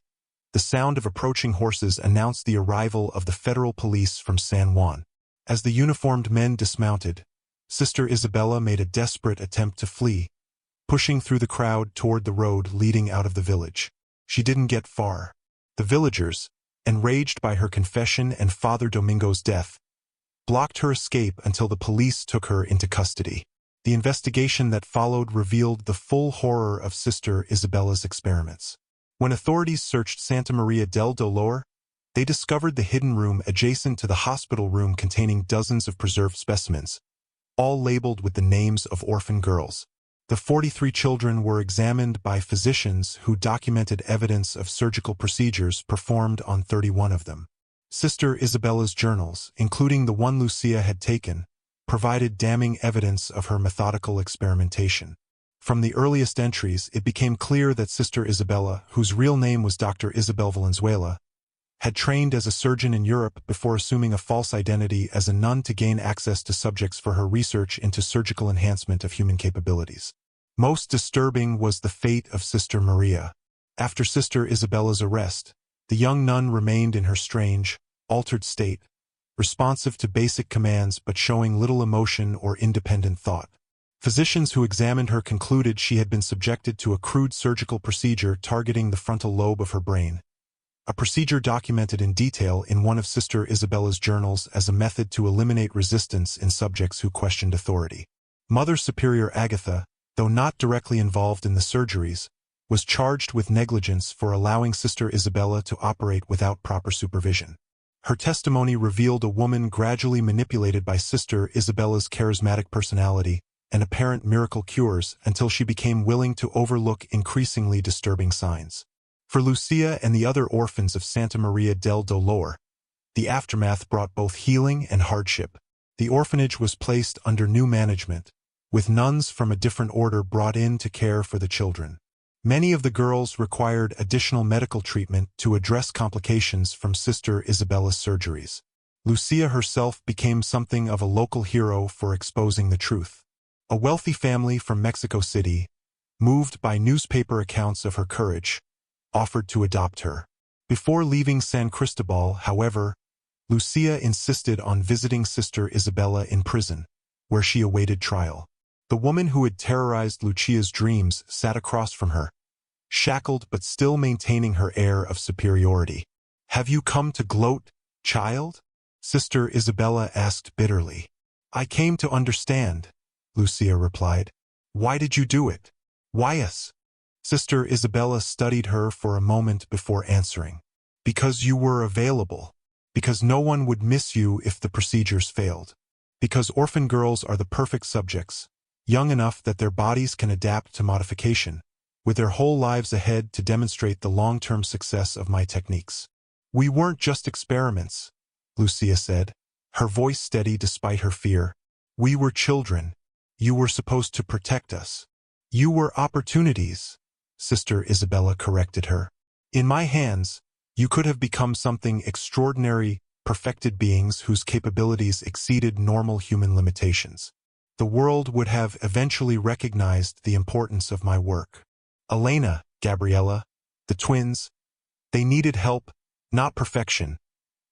the sound of approaching horses announced the arrival of the federal police from San Juan. As the uniformed men dismounted, Sister Isabella made a desperate attempt to flee, pushing through the crowd toward the road leading out of the village. She didn't get far. The villagers, enraged by her confession and Father Domingo's death, blocked her escape until the police took her into custody. The investigation that followed revealed the full horror of Sister Isabella's experiments. When authorities searched Santa Maria del Dolore, they discovered the hidden room adjacent to the hospital room containing dozens of preserved specimens, all labeled with the names of orphan girls. The The 43 children were examined by physicians who documented evidence of surgical procedures performed on 31 of them. Sister Isabella's journals, including the one Lucia had taken, provided damning evidence of her methodical experimentation. From the earliest entries, it became clear that Sister Isabella, whose real name was Dr. Isabel Valenzuela, had trained as a surgeon in Europe before assuming a false identity as a nun to gain access to subjects for her research into surgical enhancement of human capabilities. Most disturbing was the fate of Sister Maria. After Sister Isabella's arrest, the young nun remained in her strange, altered state, responsive to basic commands but showing little emotion or independent thought. Physicians who examined her concluded she had been subjected to a crude surgical procedure targeting the frontal lobe of her brain, a procedure documented in detail in one of Sister Isabella's journals as a method to eliminate resistance in subjects who questioned authority. Mother Superior Agatha, though not directly involved in the surgeries, was charged with negligence for allowing Sister Isabella to operate without proper supervision. Her testimony revealed a woman gradually manipulated by Sister Isabella's charismatic personality and apparent miracle cures until she became willing to overlook increasingly disturbing signs. For Lucia and the other orphans of Santa Maria del Dolore, the aftermath brought both healing and hardship. The orphanage was placed under new management, with nuns from a different order brought in to care for the children. Many of the girls required additional medical treatment to address complications from Sister Isabella's surgeries. Lucia herself became something of a local hero for exposing the truth. A wealthy family from Mexico City, moved by newspaper accounts of her courage, offered to adopt her. Before leaving San Cristobal, however, Lucia insisted on visiting Sister Isabella in prison, where she awaited trial. The woman who had terrorized Lucia's dreams sat across from her, shackled but still maintaining her air of superiority. "Have you come to gloat, child?" Sister Isabella asked bitterly. "I came to understand," Lucia replied. "Why did you do it? Why us?" Sister Isabella studied her for a moment before answering. "Because you were available. Because no one would miss you if the procedures failed. Because orphan girls are the perfect subjects, young enough that their bodies can adapt to modification, with their whole lives ahead to demonstrate the long-term success of my techniques." "We weren't just experiments," Lucia said, her voice steady despite her fear. "We were children. You were supposed to protect us." "You were opportunities," Sister Isabella corrected her. "In my hands, you could have become something extraordinary, perfected beings whose capabilities exceeded normal human limitations. The world would have eventually recognized the importance of my work. Elena, Gabriella, the twins, they needed help, not perfection,"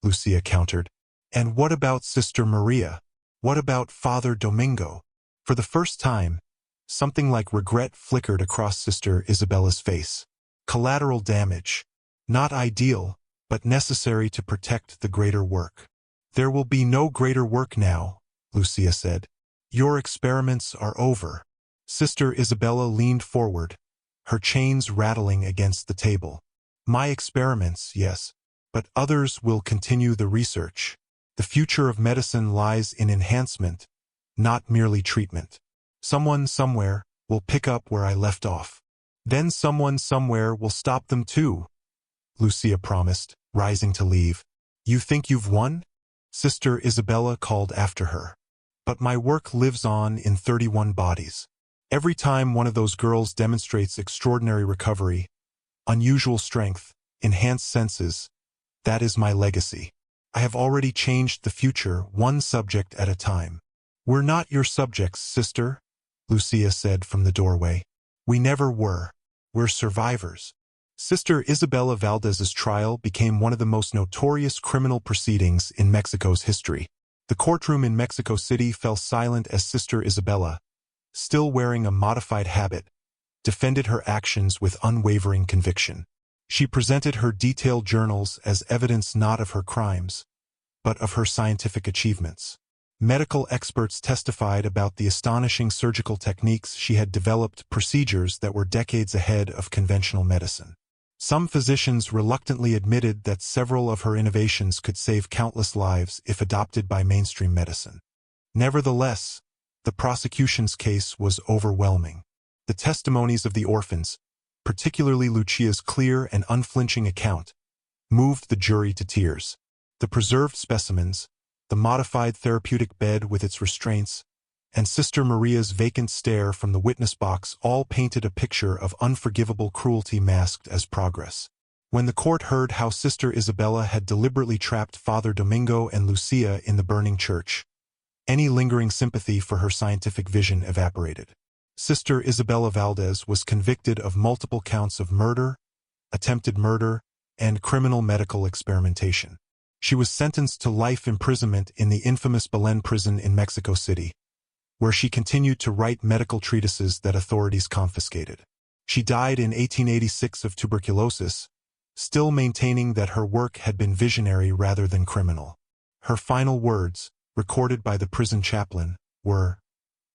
Lucia countered. "And what about Sister Maria? What about Father Domingo?" For the first time, something like regret flickered across Sister Isabella's face. Collateral damage. Not ideal, but necessary to protect the greater work. "There will be no greater work now," Lucia said. "Your experiments are over." Sister Isabella leaned forward, her chains rattling against the table. "My experiments, yes, but others will continue the research. The future of medicine lies in enhancement, not merely treatment. Someone somewhere will pick up where I left off. Then someone somewhere will stop them too," Lucia promised, rising to leave. "You think you've won?" Sister Isabella called after her. "But my work lives on in 31 bodies. Every time one of those girls demonstrates extraordinary recovery, unusual strength, enhanced senses, that is my legacy. I have already changed the future one subject at a time." "We're not your subjects, sister," Lucia said from the doorway. "We never were. We're survivors." Sister Isabella Valdez's trial became one of the most notorious criminal proceedings in Mexico's history. The courtroom in Mexico City fell silent as Sister Isabella, still wearing a modified habit, defended her actions with unwavering conviction. She presented her detailed journals as evidence not of her crimes, but of her scientific achievements. Medical experts testified about the astonishing surgical techniques she had developed, procedures that were decades ahead of conventional medicine. Some physicians reluctantly admitted that several of her innovations could save countless lives if adopted by mainstream medicine. Nevertheless, the prosecution's case was overwhelming. The testimonies of the orphans, particularly Lucia's clear and unflinching account, moved the jury to tears. The preserved specimens, the modified therapeutic bed with its restraints, and Sister Maria's vacant stare from the witness box all painted a picture of unforgivable cruelty masked as progress. When the court heard how Sister Isabella had deliberately trapped Father Domingo and Lucia in the burning church, any lingering sympathy for her scientific vision evaporated. Sister Isabella Valdez was convicted of multiple counts of murder, attempted murder, and criminal medical experimentation. She was sentenced to life imprisonment in the infamous Belén prison in Mexico City, where she continued to write medical treatises that authorities confiscated. She died in 1886 of tuberculosis, still maintaining that her work had been visionary rather than criminal. Her final words, recorded by the prison chaplain, were,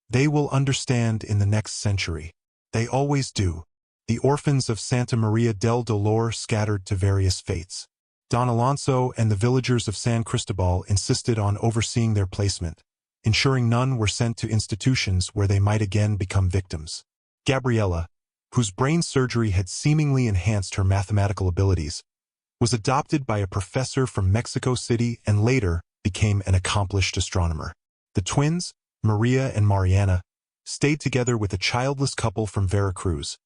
"They will understand in the next century. They always do." The orphans of Santa Maria del Dolore scattered to various fates. Don Alonso and the villagers of San Cristobal insisted on overseeing their placement, ensuring none were sent to institutions where they might again become victims. Gabriela, whose brain surgery had seemingly enhanced her mathematical abilities, was adopted by a professor from Mexico City and later became an accomplished astronomer. The twins, Maria and Mariana, stayed together with a childless couple from Veracruz,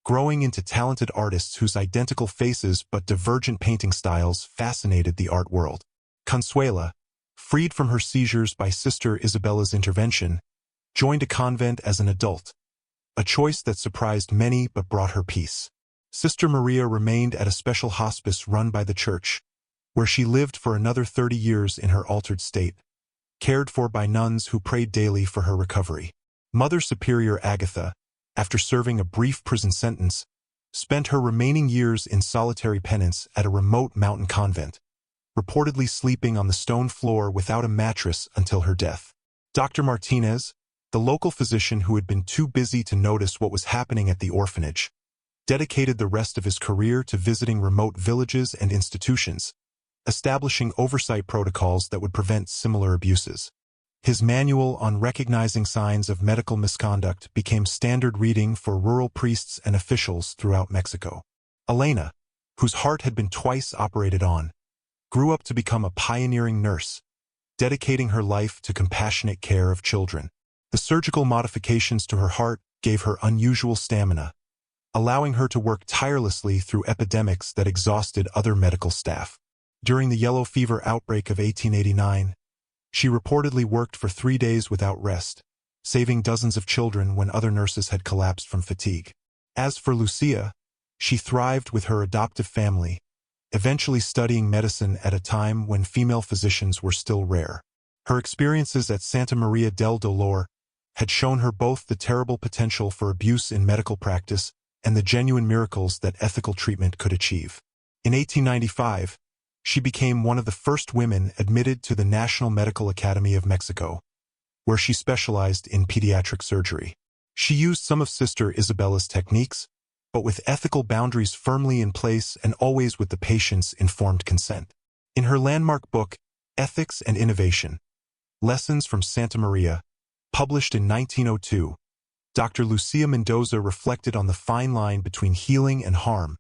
growing into talented artists whose identical faces but divergent painting styles fascinated the art world. Consuela, freed from her seizures by Sister Isabella's intervention, joined a convent as an adult, a choice that surprised many but brought her peace. Sister Maria remained at a special hospice run by the church, where she lived for another 30 years in her altered state, cared for by nuns who prayed daily for her recovery. Mother Superior Agatha, after serving a brief prison sentence, spent her remaining years in solitary penance at a remote mountain convent, reportedly sleeping on the stone floor without a mattress until her death. Dr. Martinez, the local physician who had been too busy to notice what was happening at the orphanage, dedicated the rest of his career to visiting remote villages and institutions, establishing oversight protocols that would prevent similar abuses. His manual on recognizing signs of medical misconduct became standard reading for rural priests and officials throughout Mexico. Elena, whose heart had been twice operated on, grew up to become a pioneering nurse, dedicating her life to compassionate care of children. The surgical modifications to her heart gave her unusual stamina, allowing her to work tirelessly through epidemics that exhausted other medical staff. During the yellow fever outbreak of 1889, she reportedly worked for 3 days without rest, saving dozens of children when other nurses had collapsed from fatigue. As for Lucia, she thrived with her adoptive family, eventually studying medicine at a time when female physicians were still rare. Her experiences at Santa Maria del Dolore had shown her both the terrible potential for abuse in medical practice and the genuine miracles that ethical treatment could achieve. In 1895, she became one of the first women admitted to the National Medical Academy of Mexico, where she specialized in pediatric surgery. She used some of Sister Isabella's techniques, but with ethical boundaries firmly in place and always with the patient's informed consent. In her landmark book, Ethics and Innovation, Lessons from Santa Maria, published in 1902, Dr. Lucia Mendoza reflected on the fine line between healing and harm,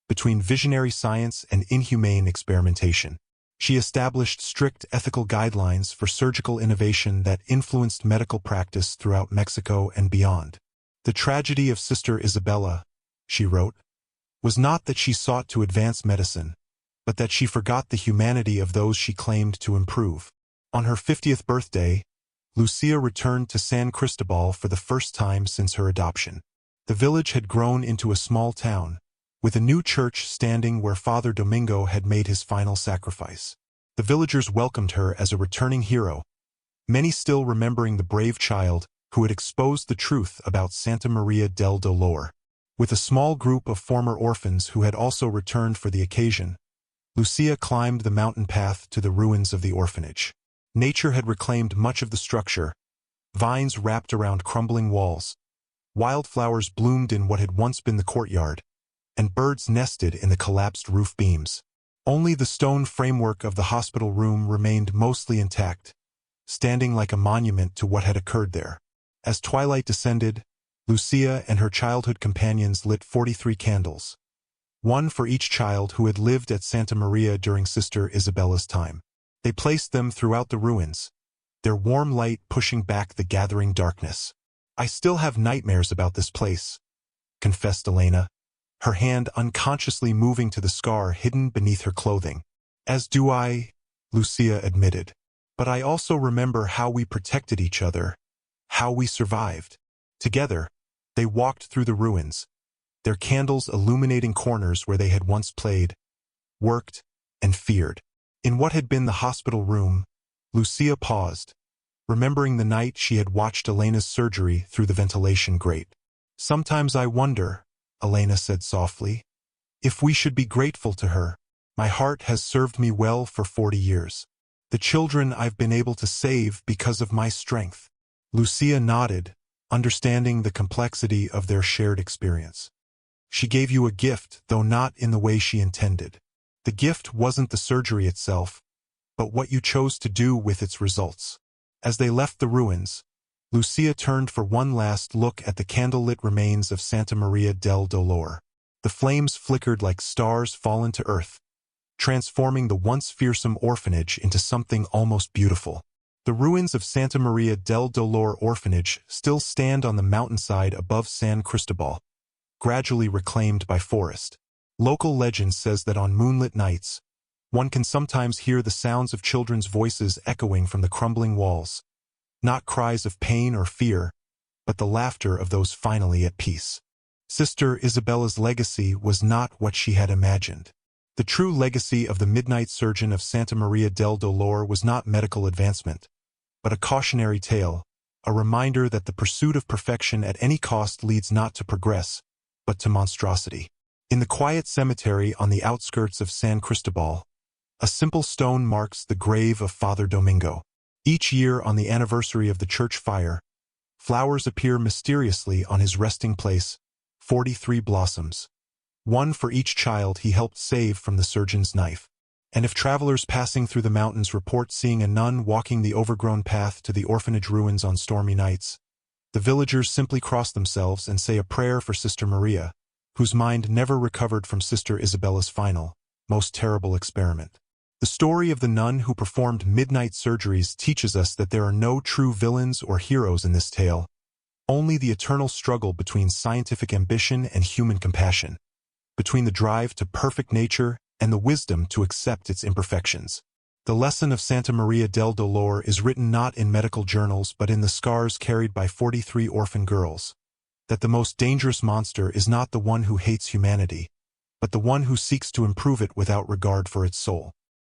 between visionary science and inhumane experimentation. She established strict ethical guidelines for surgical innovation that influenced medical practice throughout Mexico and beyond. The tragedy of Sister Isabella, she wrote, was not that she sought to advance medicine, but that she forgot the humanity of those she claimed to improve. On her 50th birthday, Lucia returned to San Cristobal for the first time since her adoption. The village had grown into a small town, with a new church standing where Father Domingo had made his final sacrifice. The villagers welcomed her as a returning hero, many still remembering the brave child who had exposed the truth about Santa Maria del Dolore. With a small group of former orphans who had also returned for the occasion, Lucia climbed the mountain path to the ruins of the orphanage. Nature had reclaimed much of the structure. Vines wrapped around crumbling walls, wildflowers bloomed in what had once been the courtyard, and birds nested in the collapsed roof beams. Only the stone framework of the hospital room remained mostly intact, standing like a monument to what had occurred there. As twilight descended, Lucia and her childhood companions lit 43 candles, one for each child who had lived at Santa Maria during Sister Isabella's time. They placed them throughout the ruins, their warm light pushing back the gathering darkness. "I still have nightmares about this place," confessed Elena, her hand unconsciously moving to the scar hidden beneath her clothing. "As do I," Lucia admitted. "But I also remember how we protected each other, how we survived." Together, they walked through the ruins, their candles illuminating corners where they had once played, worked, and feared. In what had been the hospital room, Lucia paused, remembering the night she had watched Elena's surgery through the ventilation grate. "Sometimes I wonder," Elena said softly, "if we should be grateful to her. My heart has served me well for 40 years. The children I've been able to save because of my strength." Lucia nodded, understanding the complexity of their shared experience. "She gave you a gift, though not in the way she intended. The gift wasn't the surgery itself, but what you chose to do with its results." As they left the ruins, Lucia turned for one last look at the candlelit remains of Santa Maria del Delore. The flames flickered like stars fallen to earth, transforming the once fearsome orphanage into something almost beautiful. The ruins of Santa Maria del Delore Orphanage still stand on the mountainside above San Cristobal, gradually reclaimed by forest. Local legend says that on moonlit nights, one can sometimes hear the sounds of children's voices echoing from the crumbling walls, not cries of pain or fear, but the laughter of those finally at peace. Sister Isabella's legacy was not what she had imagined. The true legacy of the midnight surgeon of Santa Maria del Delore was not medical advancement, but a cautionary tale, a reminder that the pursuit of perfection at any cost leads not to progress, but to monstrosity. In the quiet cemetery on the outskirts of San Cristobal, a simple stone marks the grave of Father Domingo. Each year on the anniversary of the church fire, flowers appear mysteriously on his resting place, 43 blossoms, one for each child he helped save from the surgeon's knife. And if travelers passing through the mountains report seeing a nun walking the overgrown path to the orphanage ruins on stormy nights, the villagers simply cross themselves and say a prayer for Sister Maria, whose mind never recovered from Sister Isabella's final, most terrible experiment. The story of the nun who performed midnight surgeries teaches us that there are no true villains or heroes in this tale, only the eternal struggle between scientific ambition and human compassion, between the drive to perfect nature and the wisdom to accept its imperfections. The lesson of Santa Maria del Delore is written not in medical journals but in the scars carried by 43 orphan girls, that the most dangerous monster is not the one who hates humanity, but the one who seeks to improve it without regard for its soul.